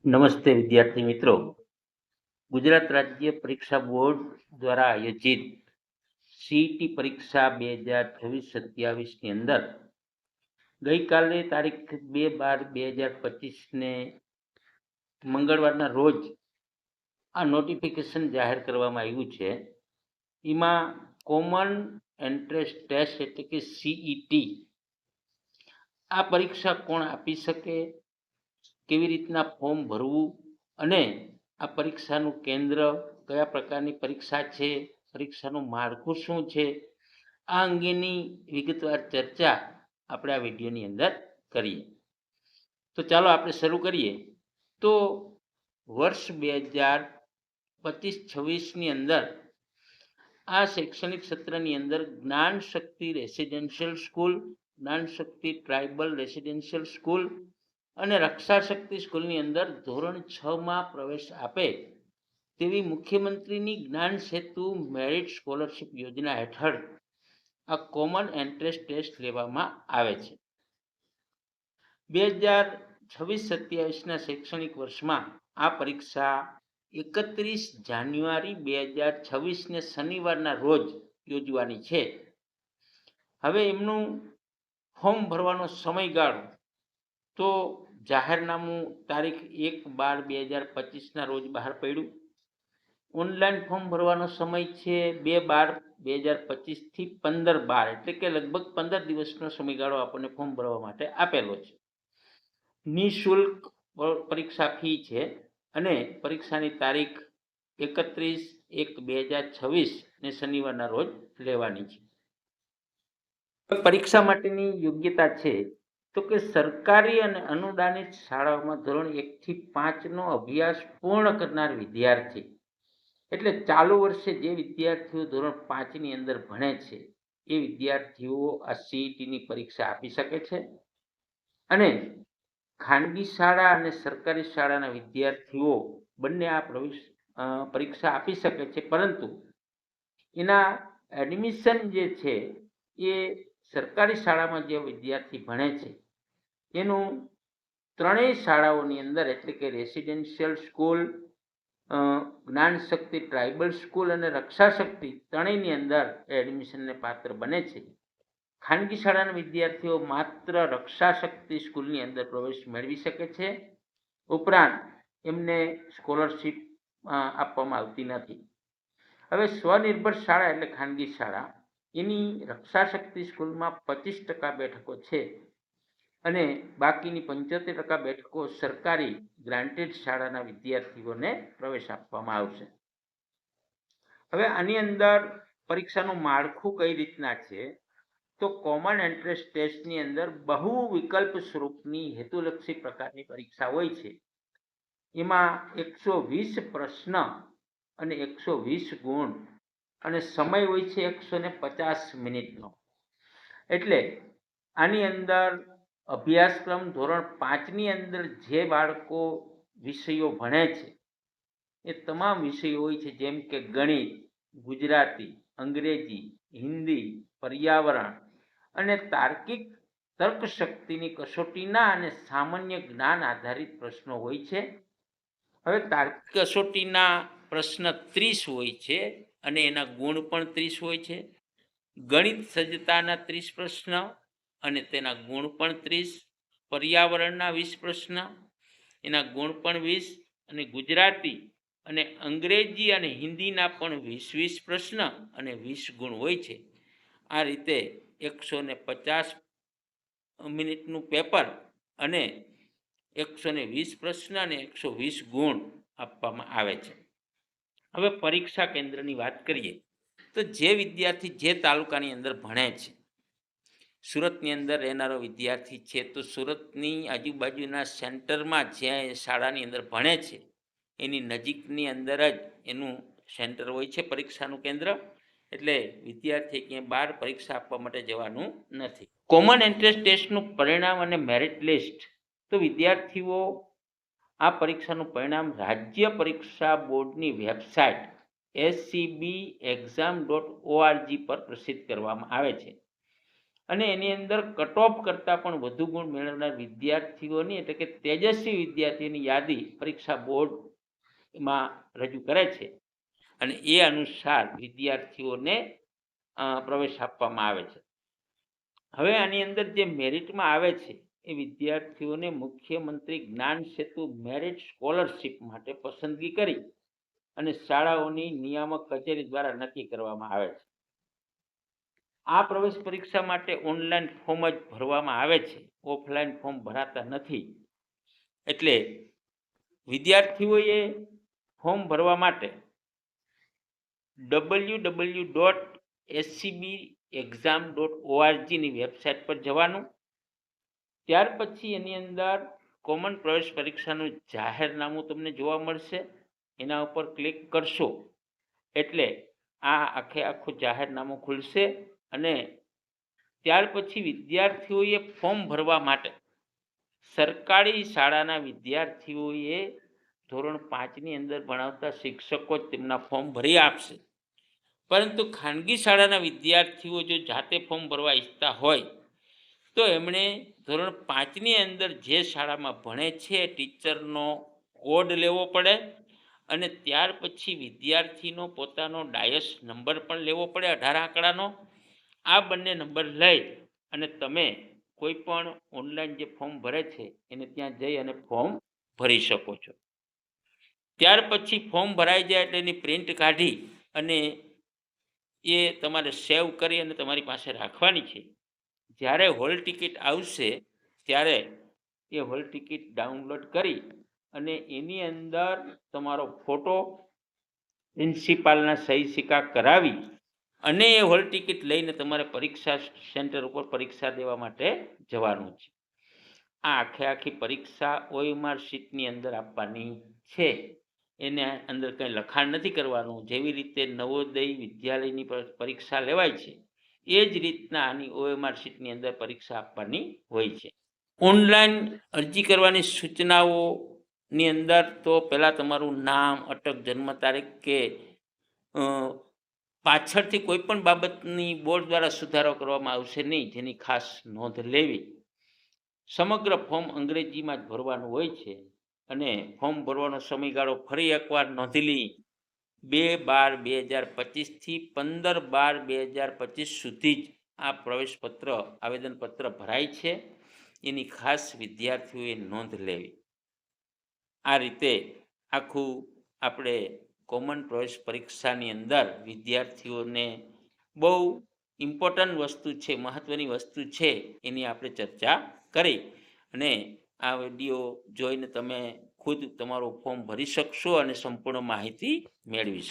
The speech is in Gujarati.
નમસ્તે વિદ્યાર્થી મિત્રો. ગુજરાત રાજ્ય પરીક્ષા બોર્ડ દ્વારા આયોજિત સીઈટી પરીક્ષા 2026-27ની અંદર ગઈકાલે તારીખ 2/12/2025ને મંગળવારના રોજ આ નોટિફિકેશન જાહેર કરવામાં આવ્યું છે. એમાં કોમન એન્ટ્રન્સ ટેસ્ટ એટલે કે સીઈટી આ પરીક્ષા કોણ આપી શકે, કેવી રીતના ફોર્મ ભરવું અને આ પરીક્ષાનું કેન્દ્ર, કયા પ્રકારની પરીક્ષા છે, પરીક્ષાનું માળખું શું છે, આ અંગેની વિગતવાર ચર્ચા આપણે આ વિડીયોની અંદર કરીએ. તો ચાલો આપણે શરૂ કરીએ. તો વર્ષ 2025-26ની અંદર આ શૈક્ષણિક સત્રની અંદર જ્ઞાન શક્તિ રેસિડેન્શિયલ સ્કૂલ, જ્ઞાન શક્તિ ટ્રાઇબલ રેસિડેન્શિયલ સ્કૂલ અને રક્ષા શક્તિ સ્કૂલની અંદર ધોરણ 6માં પ્રવેશ આપે તેવી મુખ્યમંત્રીની જ્ઞાન સેતુ મેરિટ સ્કોલરશિપ યોજના હેઠળ આ કોમન એન્ટ્રન્સ ટેસ્ટ લેવામાં આવે છે. 2026-27ના શૈક્ષણિક વર્ષમાં આ પરીક્ષા 31 જાન્યુઆરી 2026ને શનિવારના રોજ યોજવાની છે. હવે એમનું ફોર્મ ભરવાનો સમયગાળો તો જાહેરનામું તારીખ 1/12/2025ના રોજ બહાર પડ્યું. ઓનલાઈન ફોર્મ ભરવાનો સમય છે 2/12/2025 થી 15/12, એટલે કે લગભગ 15 દિવસનો સમયગાળો આપણને ફોર્મ ભરવા માટે આપેલો છે. નિઃશુલ્ક પરીક્ષા ફી છે અને પરીક્ષાની તારીખ 31/1/2026ને શનિવારના રોજ લેવાની છે. પરીક્ષા માટેની યોગ્યતા છે તો કે સરકારી અને અનુદાનિત શાળાઓમાં ધોરણ 1 થી 5નો અભ્યાસ પૂર્ણ કરનાર વિદ્યાર્થી, એટલે ચાલુ વર્ષે જે વિદ્યાર્થીઓ ધોરણ 5ની અંદર ભણે છે એ વિદ્યાર્થીઓ આ સીઈટીની પરીક્ષા આપી શકે છે. અને ખાનગી શાળા અને સરકારી શાળાના વિદ્યાર્થીઓ બંને આ પરીક્ષા આપી શકે છે, પરંતુ એના એડમિશન જે છે એ સરકારી શાળામાં જે વિદ્યાર્થી ભણે છે એનું ત્રણેય શાળાઓની અંદર, એટલે કે રેસિડેન્શિયલ સ્કૂલ, જ્ઞાન શક્તિ ટ્રાઇબલ સ્કૂલ અને રક્ષા શક્તિ, ત્રણેયની અંદર એડમિશનને પાત્ર બને છે. ખાનગી શાળાના વિદ્યાર્થીઓ માત્ર રક્ષા શક્તિ સ્કૂલની અંદર પ્રવેશ મેળવી શકે છે. ઉપરાંત એમને સ્કોલરશિપ આપવામાં આવતી નથી. હવે સ્વનિર્ભર શાળા એટલે ખાનગી શાળા, એની રક્ષા શક્તિ સ્કૂલમાં 25% બેઠકો છે અને બાકીની 75% બેઠકો સરકારી ગ્રાન્ટેડ શાળાના વિદ્યાર્થીઓને પ્રવેશ આપવામાં આવશે. હવે આની અંદર પરીક્ષાનું માળખું કઈ રીતના છે તો કોમન એન્ટ્રન્સ ટેસ્ટની અંદર બહુ વિકલ્પ સ્વરૂપની હેતુલક્ષી પ્રકારની પરીક્ષા હોય છે. એમાં 120 પ્રશ્ન અને 120 ગુણ અને સમય હોય છે 150 મિનિટનો. એટલે આની અંદર અભ્યાસક્રમ ધોરણ 5ની અંદર જે બાળકો વિષયો ભણે છે એ તમામ વિષયો હોય છે, જેમ કે ગણિત, ગુજરાતી, અંગ્રેજી, હિન્દી, પર્યાવરણ અને તાર્કિક તર્કશક્તિની કસોટીના અને સામાન્ય જ્ઞાન આધારિત પ્રશ્નો હોય છે. હવે તાર્કિક કસોટીના પ્રશ્ન 30 હોય છે અને એના ગુણ પણ 30 હોય છે. ગણિત સજ્જતાના 30 પ્રશ્ન અને તેના ગુણ પણ 30. પર્યાવરણના 20 પ્રશ્ન, એના ગુણ પણ 20 અને ગુજરાતી અને અંગ્રેજી અને હિન્દીના પણ 20 પ્રશ્ન અને 20 ગુણ હોય છે. આ રીતે 150 મિનિટનું પેપર અને 120 પ્રશ્ન અને 120 ગુણ આપવામાં આવે છે. હવે પરીક્ષા કેન્દ્રની વાત કરીએ તો જે વિદ્યાર્થી જે તાલુકાની અંદર ભણે છે, સુરતની અંદર રહેનારો વિદ્યાર્થી છે તો સુરતની આજુબાજુના સેન્ટરમાં જ્યાં શાળાની અંદર ભણે છે એની નજીકની અંદર જ એનું સેન્ટર હોય છે, પરીક્ષાનું કેન્દ્ર. એટલે વિદ્યાર્થી ક્યાંય બહાર પરીક્ષા આપવા માટે જવાનું નથી. કોમન એન્ટ્રન્સ ટેસ્ટનું પરિણામ અને મેરિટ લિસ્ટ તો વિદ્યાર્થીઓ આ પરીક્ષાનું પરિણામ રાજ્ય પરીક્ષા બોર્ડની વેબસાઇટ scbexam.org પર પ્રસિદ્ધ કરવામાં આવે છે. અને એની અંદર કટ ઓફ કરતાં પણ વધુ ગુણ મેળવનાર વિદ્યાર્થીઓની એટલે કે તેજસ્વી વિદ્યાર્થીઓની યાદી પરીક્ષા બોર્ડમાં રજૂ કરે છે અને એ અનુસાર વિદ્યાર્થીઓને પ્રવેશ આપવામાં આવે છે. હવે આની અંદર જે મેરિટમાં આવે છે એ વિદ્યાર્થીઓને મુખ્યમંત્રી જ્ઞાન સેતુ મેરિટ સ્કોલરશીપ માટે પસંદગી કરી અને શાળાઓની નિયામક કચેરી દ્વારા નક્કી કરવામાં આવે છે. આ પ્રવેશ પરીક્ષા માટે ઓનલાઈન ફોર્મ જ ભરવામાં આવે છે, ઓફલાઈન ફોર્મ ભરાતા નથી. એટલે વિદ્યાર્થીઓએ ફોર્મ ભરવા માટે www.scbexam.org ની વેબસાઇટ પર જવાનું. ત્યાર પછી એની અંદર કોમન પ્રવેશ પરીક્ષાનું જાહેરનામું તમને જોવા મળશે. એના ઉપર ક્લિક કરશો એટલે આ આખું જાહેરનામું ખુલશે અને ત્યાર પછી વિદ્યાર્થીઓએ ફોર્મ ભરવા માટે સરકારી શાળાના વિદ્યાર્થીઓએ ધોરણ 5ની અંદર ભણાવતા શિક્ષકો જ તેમના ફોર્મ ભરી આપશે. પરંતુ ખાનગી શાળાના વિદ્યાર્થીઓ જો જાતે ફોર્મ ભરવા ઈચ્છતા હોય તો એમણે ધોરણ 5ની અંદર જે શાળામાં ભણે છે ટીચરનો કોડ લેવો પડે અને ત્યાર પછી વિદ્યાર્થીનો પોતાનો ડાયસ નંબર પણ લેવો પડે 18 આંકડાનો. આ બંને નંબર લઈ અને તમે કોઈ પણ ઓનલાઈન જે ફોર્મ ભરે છે એને ત્યાં જઈ અને ફોર્મ ભરી શકો છો. ત્યાર પછી ફોર્મ ભરાઈ જાય એટલે એની પ્રિન્ટ કાઢી અને એ તમારે સેવ કરી અને તમારી પાસે રાખવાની છે. જ્યારે હોલ ટિકિટ આવશે ત્યારે એ હોલ ટિકિટ ડાઉનલોડ કરી અને એની અંદર તમારો ફોટો, પ્રિન્સિપાલના સહી સિક્કા કરાવી અને એ હોલ ટિકિટ લઈને તમારે પરીક્ષા સેન્ટર ઉપર પરીક્ષા દેવા માટે જવાનું છે. આ આખી પરીક્ષા OMR શીટની અંદર આપવાની છે. એને અંદર કંઈ લખાણ નથી કરવાનું. જેવી રીતે નવોદય વિદ્યાલયની પરીક્ષા લેવાય છે એ જ રીતના આની OMR શીટની અંદર પરીક્ષા આપવાની હોય છે. ઓનલાઈન અરજી કરવાની સૂચનાઓની અંદર તો પહેલાં તમારું નામ, અટક, જન્મ તારીખ કે પાછળથી કોઈ પણ બાબતની બોર્ડ દ્વારા સુધારો કરવામાં આવશે નહીં, જેની ખાસ નોંધ લેવી. સમગ્ર ફોર્મ અંગ્રેજીમાં જ ભરવાનું હોય છે અને ફોર્મ ભરવાનો સમયગાળો ફરી એકવાર નોંધી લઈ 2/12/2025થી 15/12/2025 સુધી જ આ પ્રવેશપત્ર આવેદનપત્ર ભરાય છે. એની ખાસ વિદ્યાર્થીઓએ નોંધ લેવી. આ રીતે આખું આપણે કોમન પ્રવેશ પરીક્ષાની અંદર વિદ્યાર્થીઓને બહુ ઇમ્પોર્ટન્ટ વસ્તુ છે, મહત્ત્વની વસ્તુ છે એની આપણે ચર્ચા કરી અને આ વિડીયો જોઈને તમે ખુદ તમારું ફોર્મ ભરી શકશો અને સંપૂર્ણ માહિતી મેળવી શકશો.